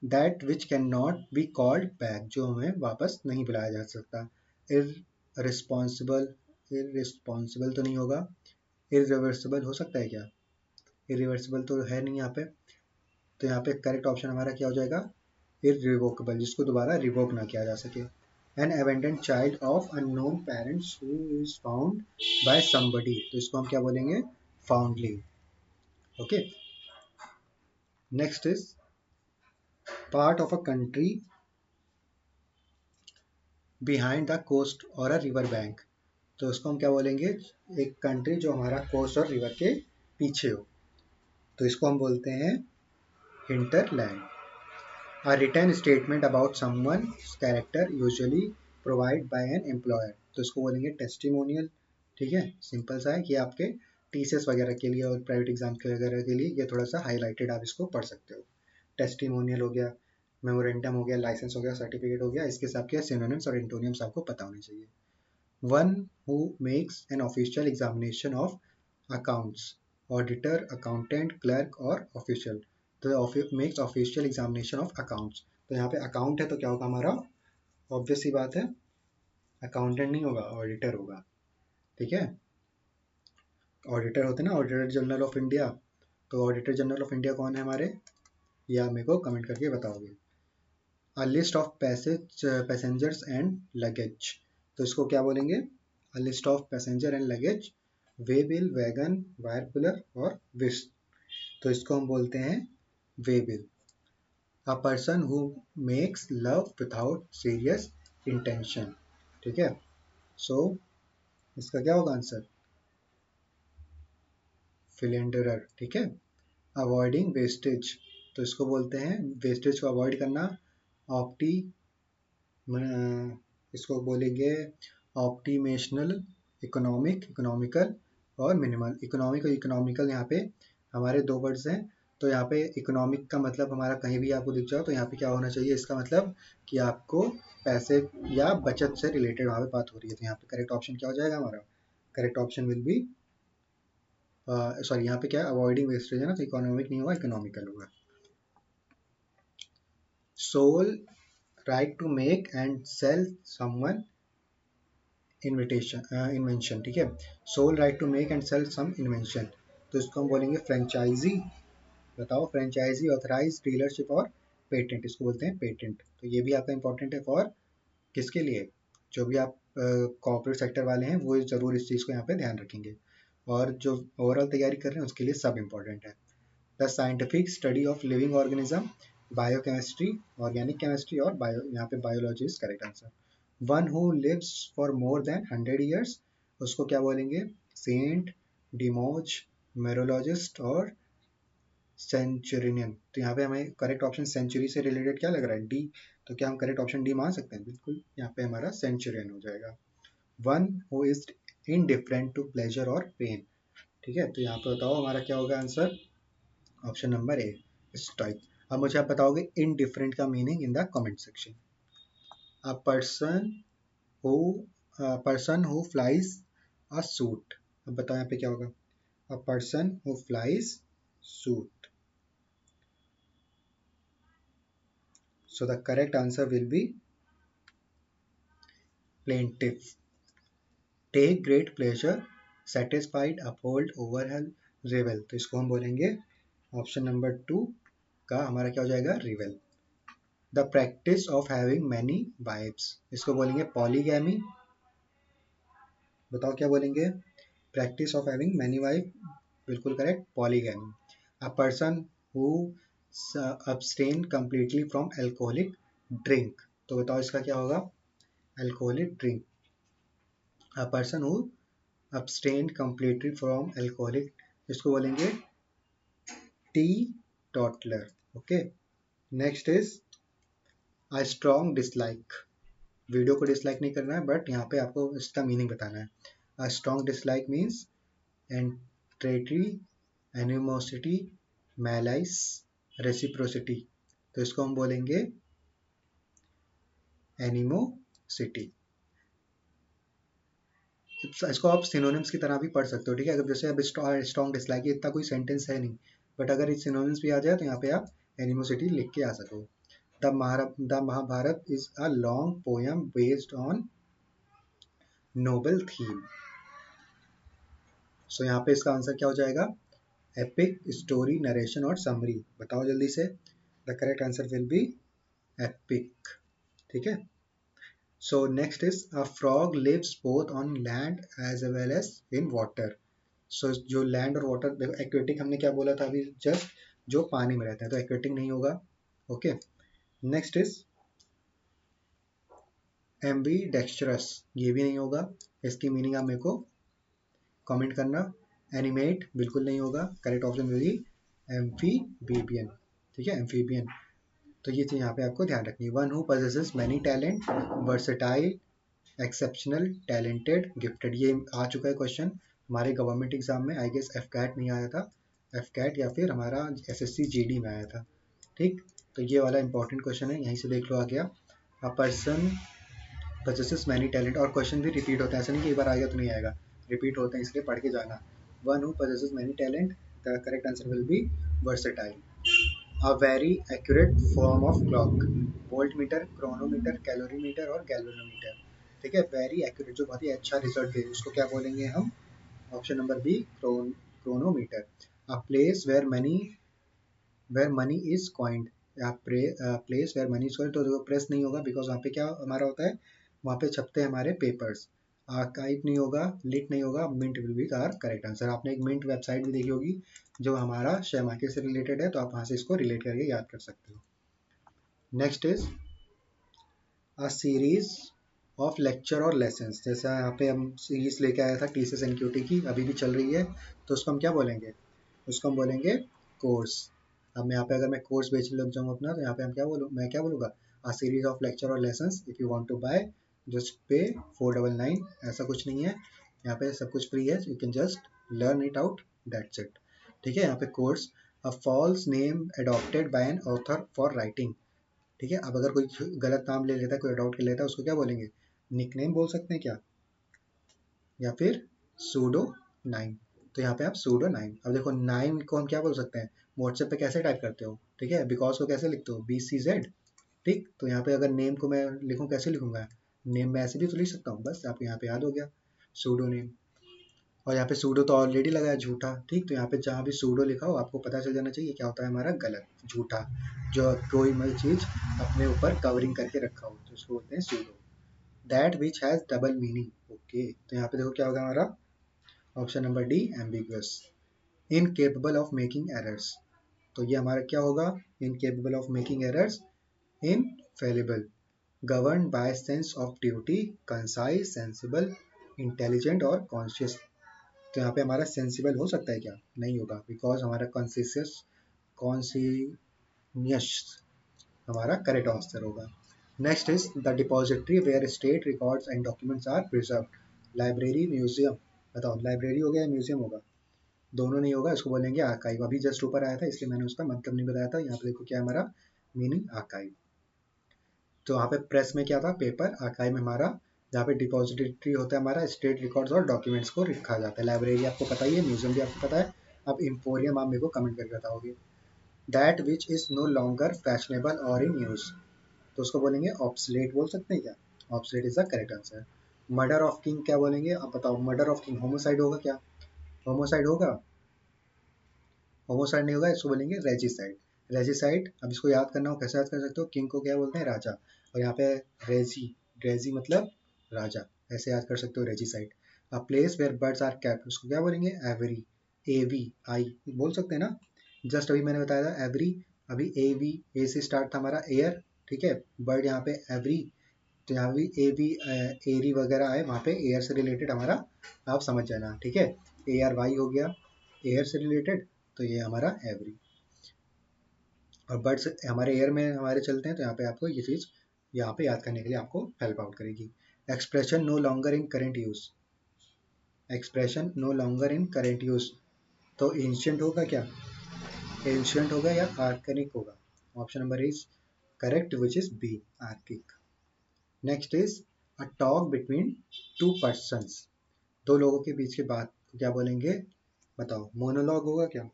that which can not be called back, जो हमें वापस नहीं बुलाया जा सकता। इररिस्पॉन्सिबल, इररिस्पॉन्सिबल तो नहीं होगा, इरिवर्सिबल हो सकता है क्या, इरिवर्सिबल तो है नहीं यहाँ पे, तो यहाँ पे करेक्ट ऑप्शन हमारा क्या हो जाएगा इररिवोकेबल, जिसको दोबारा रिवोक ना किया जा सके। An abandoned child of unknown parents who is found by somebody, तो इसको हम क्या बोलेंगे foundling, okay. Next is part of a country behind the coast और अ रिवर बैंक, तो उसको हम क्या बोलेंगे, एक कंट्री जो हमारा कोस्ट और रिवर के पीछे हो, तो इसको हम बोलते हैं hinterland. A written statement about someone's character usually provided by an employer, तो इसको बोलेंगे टेस्टिमोनियल, ठीक है, सिंपल सा है कि आपके टीसीएस वगैरह के लिए और प्राइवेट एग्जाम के वगैरह के लिए ये थोड़ा सा हाईलाइटेड आप इसको पढ़ सकते हो। टेस्टिमोनियल हो गया, मेमोरेंडम हो गया, लाइसेंस हो गया, सर्टिफिकेट हो गया, इसके हिसाब के सिनोनिम्स और एंटोनिम्स आपको पता होने चाहिए। One who makes an official examination of accounts, auditor, accountant, clerk और ऑफिशियल, तो makes official examination of accounts, तो यहाँ पे अकाउंट है तो क्या होगा हमारा, ऑब्वियस सी बात है अकाउंटेंट नहीं होगा ऑडिटर होगा, ठीक है, ऑडिटर होते हैं ना, ऑडिटर जनरल ऑफ इंडिया, तो ऑडिटर जनरल ऑफ इंडिया कौन है हमारे, या मेरे को कमेंट करके बताओगे। A list of passengers and luggage, तो इसको क्या बोलेंगे, a list of passenger and luggage, way bill, wagon, wire cooler और विश, तो इसको हम बोलते हैं way bill. A person who makes love without serious intention, ठीक है। सो इसका क्या होगा आंसर, फिलेंडरर, ठीक है। अवॉइडिंग वेस्टेज, तो इसको बोलते हैं वेस्टेज को अवॉइड करना, ऑप्टी, इसको बोलेंगे ऑप्टिमेशनल, इकोनॉमिक, इकोनॉमिकल और मिनिमल। इकोनॉमिक और इकोनॉमिकल यहाँ पे हमारे दो वर्ड्स हैं। तो यहाँ पे इकोनॉमिक का मतलब हमारा कहीं भी आपको दिख जाओ तो यहाँ पे क्या होना चाहिए, इसका मतलब कि आपको पैसे या बचत से रिलेटेड वहाँ पे बात हो रही है। तो यहाँ पे करेक्ट ऑप्शन क्या हो जाएगा हमारा, correct option will be, sorry यहाँ पे क्या है, अवॉइडिंग वेस्टेज है ना, तो इकोनॉमिक नहीं होगा, इकोनॉमिकल होगा। Sole right to make and sell someone invention, ठीक है। Sole right to make and sell some invention, तो इसको हम बोलेंगे फ्रेंचाइजी। बताओ, फ्रेंचाइजी, ऑथराइज, डीलरशिप और पेटेंट, इसको बोलते हैं पेटेंट। तो ये भी आपका इंपॉर्टेंट है फॉर किसके लिए, जो भी आप कॉर्पोरेट सेक्टर वाले हैं वो ज़रूर इस चीज़ को यहाँ पे ध्यान रखेंगे, और जो ओवरऑल तैयारी कर रहे हैं उसके लिए सब इंपॉर्टेंट है। The scientific study of living organism, biochemistry, organic chemistry और बायो, यहाँ पे biology is correct answer. One who lives for more than 100 years, उसको क्या बोलेंगे, सेंट, डिमोज, मेरोलॉजिस्ट और सेंचुरियन। तो यहाँ पे हमें करेक्ट ऑप्शन सेंचुरी से रिलेटेड क्या लग रहा है, डी, तो क्या हम करेक्ट ऑप्शन डी मान सकते हैं, बिल्कुल यहाँ पे हमारा सेंचुरियन हो जाएगा। One who is indifferent to pleasure और पेन, ठीक है। तो यहाँ पे बताओ हमारा क्या होगा आंसर, ऑप्शन नंबर ए, स्टोइक। अब मुझे आप बताओगे इनडिफरेंट का meaning in the comment section. A person who, person who files a suit, अब बताओ यहाँ पे क्या होगा, a person who files suit, so the correct answer will be plaintiff। take great pleasure, satisfied, uphold, overwhelm, revel, तो इसको हम बोलेंगे ऑप्शन नंबर 2 का हमारा क्या हो जाएगा, revel. The practice of having many wives, इसको बोलेंगे पॉलीगैमी। बताओ क्या बोलेंगे, practice of having many wife, बिल्कुल correct, polygamy. A person who abstain completely from alcoholic drink, तो बताओ इसका क्या होगा, alcoholic drink। A person who abstain completely from alcoholic, इसको बोलेंगे teetotaller, okay. Next is a strong dislike, video को dislike नहीं करना है बट यहाँ पे आपको इसका मीनिंग बताना है। A strong dislike means entreaty, animosity, malice, reciprocity, तो इसको हम बोलेंगे एनिमोसिटी। इसको आप सिनोनिम्स की तरह भी पढ़ सकते हो, ठीक है। अगर जैसे अब स्ट्रॉन्ग डिसलाइक, इतना कोई सेंटेंस है नहीं, बट अगर इस सिनोनिम्स भी आ जाए तो यहाँ पे आप एनिमोसिटी लिख के आ सको। The Mahabharata is a long poem based on noble theme, so यहाँ पे इसका आंसर क्या हो जाएगा, एपिक, स्टोरी, नरेशन और समरी, बताओ जल्दी से। The correct answer will be epic, ठीक है। So next is a frog lives both on land as well as in water, so जो लैंड और वाटर, देखो एक्वेटिक हमने क्या बोला था अभी जस्ट, जो पानी में रहता है, तो एक्वेटिक नहीं होगा, okay. Next is Aamby dextrous, ये भी नहीं होगा, इसकी मीनिंग आप मेरे को कमेंट करना। एनिमेट बिल्कुल नहीं होगा, करेक्ट ऑप्शन होगी एम्फीबियन, ठीक है, एम्फीबियन। तो ये चीज़ यहाँ पे आपको ध्यान रखनी है। One who possesses many talent, versatile, exceptional, talented, gifted, ये आ चुका है क्वेश्चन हमारे गवर्नमेंट एग्जाम में, आई गेस एफ कैट नहीं आया था, एफ कैट या फिर हमारा S S C G D में आया था, ठीक। तो ये वाला इंपॉर्टेंट क्वेश्चन है, यहीं से देख लो आ गया। A person possesses many talent, और क्वेश्चन भी रिपीट होता है, ऐसा नहीं कि एक बार आएगा तो नहीं आएगा, रिपीट होते हैं, इसलिए पढ़ के जाना। One who possesses many talent, the correct answer will B versatile। A very accurate form of clock, volt meter, chronometer, calorimeter और गैल्वेनोमीटर, ठीक है। वेरी एक्यूरेट, जो बहुत ही अच्छा रिजल्ट दे, उसको क्या बोलेंगे हम, option number B, chronometer. A place where money is coined, या place where money is coined, तो देखो प्रेस नहीं होगा बिकॉज वहाँ पे क्या हमारा होता है, वहाँ पे छपते हैं हमारे पेपर्स। आर्काइव नहीं होगा, लिट नहीं होगा, mint will be our correct answer. आपने एक मिंट वेबसाइट भी देखी होगी जो हमारा शेयर मार्केट से रिलेटेड है, तो आप वहाँ से इसको रिलेट करके याद कर सकते हो। Next is a series of lecture और लेसन्स, जैसा यहाँ पे हम सीरीज लेके आया था टीसीएस एनक्यूटी की, अभी भी चल रही है, तो उसको हम क्या बोलेंगे, उसको हम बोलेंगे कोर्स। अब मैं यहाँ पे अगर मैं कोर्स बेच लग जाऊँ अपना, तो यहाँ पे हम क्या बोलूँ, मैं क्या बोलूँगा, अ सीरीज ऑफ लेक्चर और lessons, if you want to buy just pay 499, ऐसा कुछ नहीं है, यहाँ पे सब कुछ फ्री है, you can just learn it out, that's it. ठीक है, यहाँ पे course, a false name adopted by an author for writing. ठीक है, अब अगर कोई गलत नाम ले लेता है, कोई अडॉप्ट कर लेता है, उसको क्या बोलेंगे, निकनेम बोल सकते हैं क्या, या फिर सूडो नाइम। तो यहाँ पे आप सूडो नाइम, अब देखो नाइम को हम क्या बोल सकते हैं, व्हाट्सएप पे कैसे टाइप करते हो, ठीक है, बिकॉज को कैसे लिखते हो, BCZ। ठीक, तो यहाँ पे अगर नेम को मैं लिखूँ, कैसे लिखूंगा, नेम मैं ऐसे भी तो लिख सकता हूँ, बस आपको यहाँ पे याद हो गया सूडो नेम। और यहाँ पे सूडो तो ऑलरेडी लगा है झूठा, ठीक, तो यहाँ पे जहाँ भी सूडो लिखा हो आपको पता चल जाना चाहिए क्या होता है हमारा गलत झूठा, जो कोई भी चीज़ अपने ऊपर कवरिंग करके रखा हो, तो उसको बोलते हैं pseudo. That which has double meaning, okay, तो यहाँ पे देखो क्या होगा हमारा option number D, ambiguous. Incapable of making errors, तो ये हमारा क्या होगा, incapable of making errors, infallible, govern by sense of duty, concise, sensible, intelligent और कॉन्शियस। तो यहाँ पे हमारा सेंसिबल हो सकता है क्या, नहीं होगा, बिकॉज हमारा कॉन्सियस कॉन्सियस हमारा करेक्ट आंसर होगा। Next is the depository where state records and documents are preserved, library, museum. बताओ लाइब्रेरी हो गया या म्यूजियम होगा, दोनों नहीं होगा, इसको बोलेंगे आर्काइव। अभी जस्ट ऊपर आया था इसलिए मैंने उसका मतलब नहीं बताया था, यहाँ पे देखो क्या हमारा मीनिंग आर्काइव। तो वहाँ पे प्रेस में क्या था, पेपर, आर्काइव में हमारा जहाँ पे डिपॉजिटरी होता है हमारा स्टेट रिकॉर्ड्स और डॉक्यूमेंट्स को रखा जाता है। लाइब्रेरी आपको पता ही है, म्यूजियम भी आपको पता है। अब इम्पोरियम आप मेरे को कमेंट करके बताओगे। That which is no longer fashionable और इन यूज, तो उसको बोलेंगे ऑब्सलेट, बोल सकते हैं क्या, obsolete is the correct answer. Murder of king क्या बोलेंगे, अब बताओ मर्डर ऑफ किंग होमोसाइड होगा क्या, होमोसाइड होगा, होमोसाइड नहीं होगा, इसको बोलेंगे रेजिसाइड। रेजिसाइड, अब इसको याद करना हो कैसे याद कर सकते हो, किंग को क्या बोलते हैं, राजा, और यहाँ पे रेजी, रेजी मतलब राजा, ऐसे याद कर सकते हो regicide. A place where birds are kept, उसको क्या बोलेंगे, एवरी, एवी आई बोल सकते हैं ना, जस्ट अभी मैंने बताया था एवरी, अभी एवी, ए से स्टार्ट था हमारा एयर, ठीक है, बर्ड यहाँ पे एवरी, तो यहाँ भी ए बी, एरी वगैरह है, वहाँ पे एयर से रिलेटेड हमारा, आप समझ जाना, ठीक है, ARY हो गया एयर से रिलेटेड, तो ये हमारा एवरी। और बर्ड्स हमारे एयर में हमारे चलते हैं, तो यहाँ पे आपको ये चीज़ यहाँ पे याद करने के लिए आपको हेल्प आउट करेगी। Expression no longer in current use, expression no longer in current use, तो एंशियंट होगा क्या, एंशियंट होगा या आर्कनिक होगा, option number is correct which is B, archaic. Next is a talk between two persons, दो लोगों के बीच की बात को क्या बोलेंगे, बताओ, मोनोलॉग होगा क्या,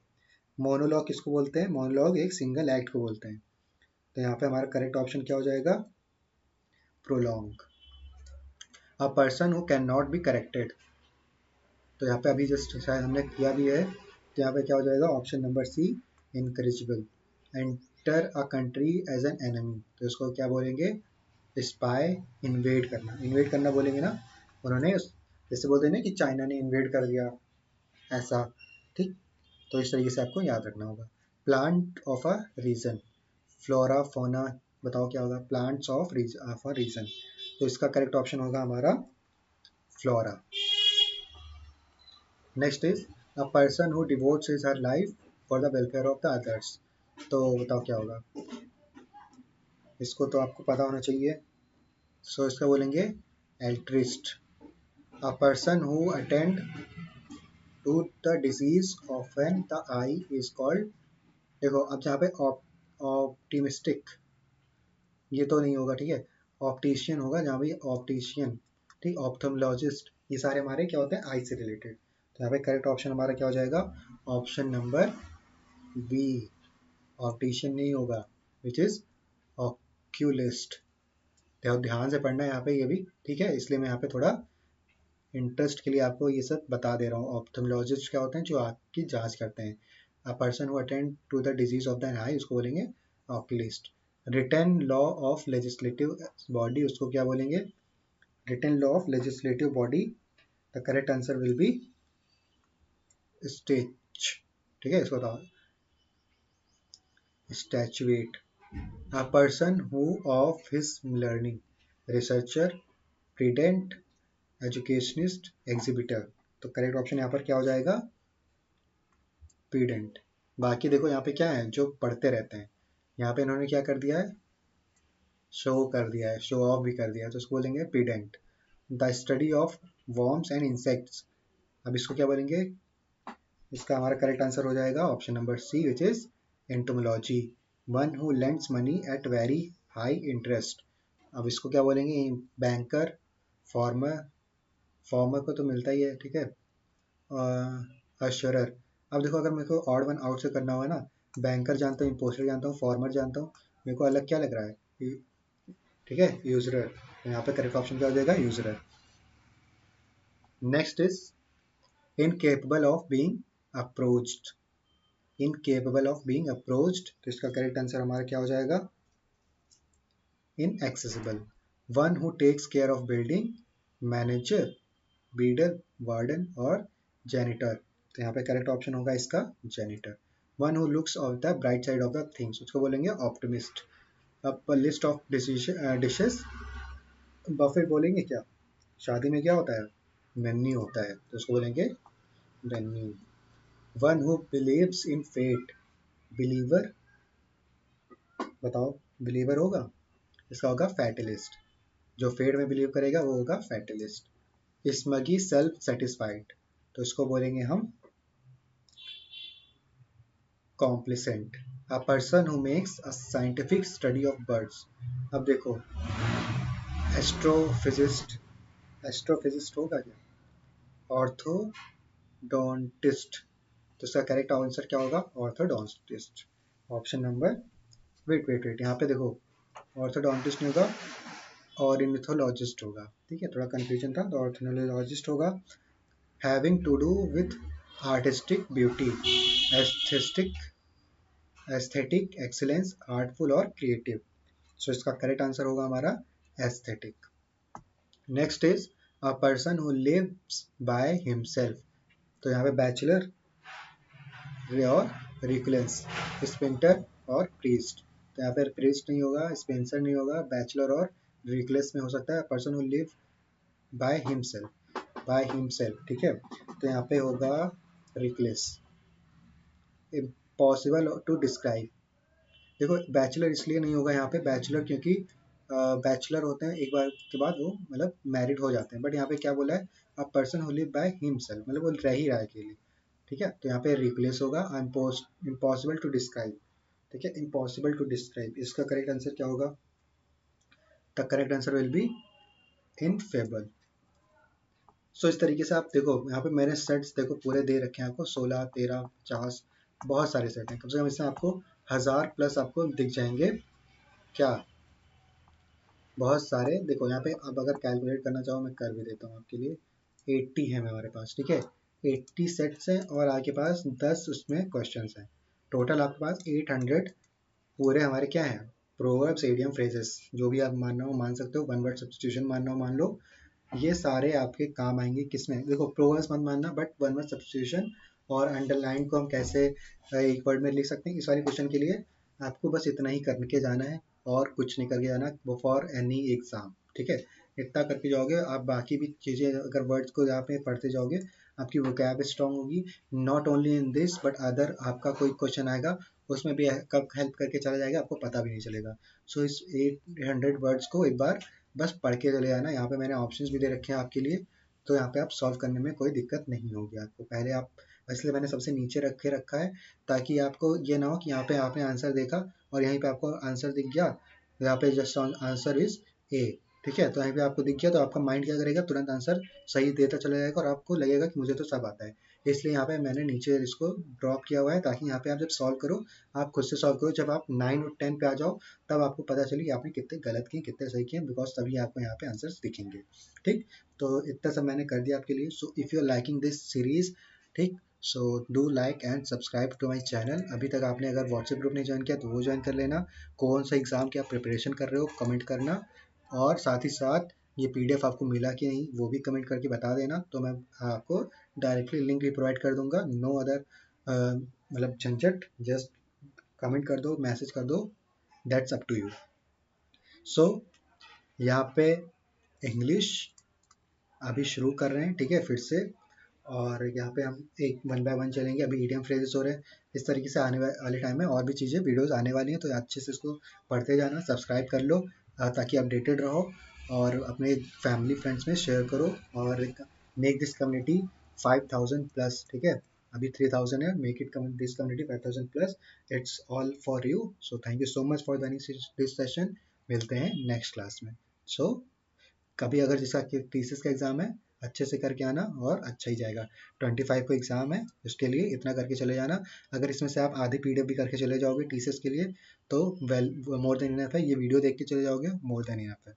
मोनोलॉग किसको बोलते हैं, मोनोलॉग एक सिंगल एक्ट को बोलते हैं, तो यहाँ पे हमारा करेक्ट ऑप्शन क्या हो जाएगा, prolong. A person who can not be corrected, तो यहाँ पे अभी जस्ट शायद हमने किया भी है, तो यहाँ पे क्या हो जाएगा, option number C, incorrigible. Enter a country as an enemy, तो इसको क्या बोलेंगे, स्पाई, इन्वेड करना, इन्वेड करना बोलेंगे ना, उन्होंने जैसे बोलते हैं ना कि चाइना ने इन्वेड कर दिया, ऐसा, ठीक, तो इस तरीके से आपको याद रखना होगा। Plant of a region, flora fauna, बताओ क्या होगा, प्लांट्स ऑफ अ रीजन, तो इसका करेक्ट ऑप्शन होगा हमारा flora. Next is a person who devotees his her life for the welfare of the others, तो बताओ क्या होगा, इसको तो आपको पता होना चाहिए, सो इसका बोलेंगे altruist. A person who attend to the disease of an the eye is called, देखो अब जहाँ पे ऑप्टिमिस्टिक, ये तो नहीं होगा, ठीक है, ऑप्टिशियन होगा, जहाँ भी ऑप्टिशियन, ठीक, ऑप्थोमोलॉजिस्ट, ये सारे हमारे क्या होते हैं, आई से रिलेटेड, तो यहाँ पे करेक्ट ऑप्शन हमारा क्या हो जाएगा, ऑप्शन नंबर बी, ऑप्टिशियन नहीं होगा, विच इज ऑक्यूलिस्ट। ध्यान से पढ़ना है यहाँ पे ये भी, ठीक है, इसलिए मैं यहाँ पे थोड़ा इंटरेस्ट के लिए आपको ये सब बता दे रहा हूँ। ऑप्थोमोलॉजिस्ट क्या होते हैं, जो आँख की जांच करते हैं, a person who attend to the disease of the eye उसको बोलेंगे oculist. Written law of legislative body उसको क्या बोलेंगे? Written law of legislative body, the correct answer will be statute. ठीक है, इसको बताओ statute. A person who of his learning, researcher, pedant, educationist, exhibitor. तो करेक्ट ऑप्शन यहाँ पर क्या हो जाएगा? प्रीडेंट। बाकी देखो यहाँ पे क्या है, जो पढ़ते रहते हैं, यहाँ पे इन्होंने क्या कर दिया है, शो कर दिया है, शो ऑफ भी कर दिया है, तो इसको बोलेंगे pedant. The study of worms and insects, अब इसको क्या बोलेंगे? इसका हमारा करेक्ट आंसर हो जाएगा option number C which is entomology. One who lends money at very high interest, अब इसको क्या बोलेंगे? बैंकर, फॉर्मर, फॉर्मर को तो मिलता ही है, ठीक है, अश्योरर। अब देखो अगर मेरे को ऑड वन आउट से करना हुआ ना, बैंकर जानता हूँ, इम्पोस्टर जानता हूँ, फॉर्मर जानता हूँ, मेरे को अलग क्या लग रहा है? ठीक है, यूजरर। तो यहाँ पे करेक्ट ऑप्शन क्या हो जाएगा? Usurer. Next is incapable of being approached. Incapable of being approached, तो इसका करेक्ट आंसर हमारा क्या हो जाएगा? Inaccessible. One who takes care of building, manager, beadle, warden और जेनिटर। तो यहाँ पे करेक्ट ऑप्शन होगा इसका janitor. One who looks of the bright side of the things, उसको बोलेंगे ऑप्टिमिस्ट। अब लिस्ट ऑफ डिशेस, बफे बोलेंगे क्या? शादी में क्या होता है? मेन्यू होता है, तो उसको बोलेंगे मेन्यू। One who believes in fate, believer, बताओ बिलीवर होगा? इसका होगा फैटलिस्ट। जो फेट में बिलीव करेगा वो होगा फैटलिस्ट। स्मगी सेल्फ सेटिस्फाइड, तो इसको बोलेंगे हम कॉम्प्लिसेंट। अ person who makes a scientific study of birds, अब देखो एस्ट्रोफिजिस्ट, एस्ट्रोफिजिस्ट होगा क्या? ऑर्थोडोंटिस्ट, तो इसका करेक्ट आंसर क्या होगा? Orthodontist. Option number, wait wait wait, यहाँ पे देखो ऑर्थोडोंटिस्ट नहीं होगा, ऑर्निथोलॉजिस्ट होगा। ठीक है, थोड़ा कंफ्यूजन था, तो ऑर्थोलॉजिस्ट होगा। Having to do with artistic beauty, aesthetic, aesthetic excellence, artful और क्रिएटिव। सो इसका करेक्ट आंसर होगा हमारा aesthetic. Next is a person who lives by himself, तो यहाँ पे बैचलर और रिकुलेंस, स्पेंटर और प्रीस्ट। तो यहाँ पे प्रीस्ट नहीं होगा, स्पेंसर नहीं होगा, बैचलर और रिकुलेस में हो सकता है। Person who live by himself, by himself, ठीक है, तो यहाँ पे होगा रिकुलेस। इम्पॉसिबल टू डिस्क्राइब, देखो बैचलर इसलिए नहीं होगा यहाँ पे, बैचलर क्योंकि बैचलर होते हैं एक बार के बाद वो मतलब मैरिड हो जाते हैं, बट यहाँ पे क्या बोला है? A person who live by himself, मतलब वो रह ही रहा है अकेले। ठीक है, तो यहाँ पे रिप्लेस होगा इम्पॉसिबल टू डिस्क्राइब। ठीक है, इम्पॉसिबल टू डिस्क्राइब, इसका करेक्ट आंसर क्या होगा? The correct answer will be ineffable. So इस तरीके से आप देखो यहाँ पे मैंने सेट्स देखो पूरे दे रखे हैं आपको, 16, 13, 50, बहुत सारे सेट हैं, कम से कम इसमें आपको 1000+ आपको दिख जाएंगे। क्या? बहुत सारे। देखो यहाँ पे अब अगर कैलकुलेट करना चाहो मैं कर भी देता हूँ आपके लिए। 80 है हमारे पास, ठीक है, 80 सेट्स हैं और आपके पास 10 उसमें क्वेश्चंस हैं। टोटल आपके पास 800 पूरे हमारे क्या हैं? प्रोवर्ब्स, इडियम, फ्रेजेस, जो भी आप मानना हो मान सकते हो, वन वर्ड सब्स्टिट्यूशन मानना हो मान लो। ये सारे आपके काम आएंगे किसमें? देखो प्रोवर्ब्स मत मानना, बट वन वर्ड सब्स्टिट्यूशन और अंडरलाइन को हम कैसे एक वर्ड में लिख सकते हैं, इस वाले क्वेश्चन के लिए आपको बस इतना ही करके जाना है और कुछ नहीं करके जाना फॉर एनी एग्जाम। ठीक है, इतना करके जाओगे आप, बाकी भी चीज़ें अगर वर्ड्स को यहाँ पे पढ़ते जाओगे आपकी वोकैब स्ट्रांग होगी। Not only in this but other, आपका कोई क्वेश्चन आएगा उसमें भी कब हेल्प करके चला जाएगा आपको पता भी नहीं चलेगा। सो इस 800 वर्ड्स को एक बार बस पढ़ के चले आना। यहाँ पे मैंने ऑप्शंस भी दे रखे हैं आपके लिए, तो यहाँ पे आप सॉल्व करने में कोई दिक्कत नहीं होगी आपको। पहले आप, इसलिए मैंने सबसे नीचे रखे रखा है ताकि आपको ये ना हो कि यहाँ पे आपने आंसर देखा और यहीं पे आपको आंसर दिख गया, यहाँ पे जस्ट आंसर इज ए। ठीक है, तो यहीं पे आपको दिख गया तो आपका माइंड क्या करेगा, तुरंत आंसर सही देता चला जाएगा और आपको लगेगा कि मुझे तो सब आता है। इसलिए यहाँ पे मैंने नीचे इसको ड्रॉप किया हुआ है ताकि यहाँ पे आप जब सॉल्व करो आप खुद से सॉल्व करो, जब आप 9 और 10 पे आ जाओ तब आपको पता चले कि आपने कितने गलत किए कितने सही किए, बिकॉज तभी आपको यहाँ पे आंसर्स दिखेंगे। ठीक, तो इतना सब मैंने कर दिया आपके लिए। So if you are liking this series, ठीक, so do like and subscribe to my channel. अभी तक आपने अगर व्हाट्सएप ग्रुप नहीं ज्वाइन किया तो वो ज्वाइन कर लेना। कौन सा एग्ज़ाम की आप प्रिपरेशन कर रहे हो कमेंट करना, और साथ ही साथ ये पीडीएफ आपको मिला कि नहीं वो भी कमेंट करके बता देना, तो मैं आपको डायरेक्टली लिंक भी प्रोवाइड कर दूंगा। नो अदर मतलब झंझट, जस्ट कमेंट कर दो, मैसेज कर दो, दैट्स अप टू यू। सो यहाँ पे इंग्लिश अभी शुरू कर रहे हैं, ठीक है, फिर से। और यहाँ पे हम एक वन बाय वन चलेंगे। अभी ईडियम फ्रेजेस हो रहे हैं। इस तरीके से आने वाले टाइम में और भी चीज़ें वीडियोस आने वाली हैं, तो अच्छे से इसको पढ़ते जाना, सब्सक्राइब कर लो ताकि अपडेटेड रहो, और अपने फैमिली फ्रेंड्स में शेयर करो, और मेक दिस कम्युनिटी 5000 प्लस, ठीक है। अभी 3000 है, make it this community 5000 plus. It's all for you. So thank you so much for this session. मिलते हैं नेक्स्ट क्लास में। सो कभी अगर जिसका थीसिस का एग्जाम है, अच्छे से करके आना और अच्छा ही जाएगा। 25 को एग्जाम है, उसके लिए इतना करके चले जाना। अगर इसमें से आप आधी पीडीएफ भी करके चले जाओगे थीसिस के लिए तो वेल मोर देन इनफ है। ये वीडियो देख के चले जाओगे, मोर देन इनफ है।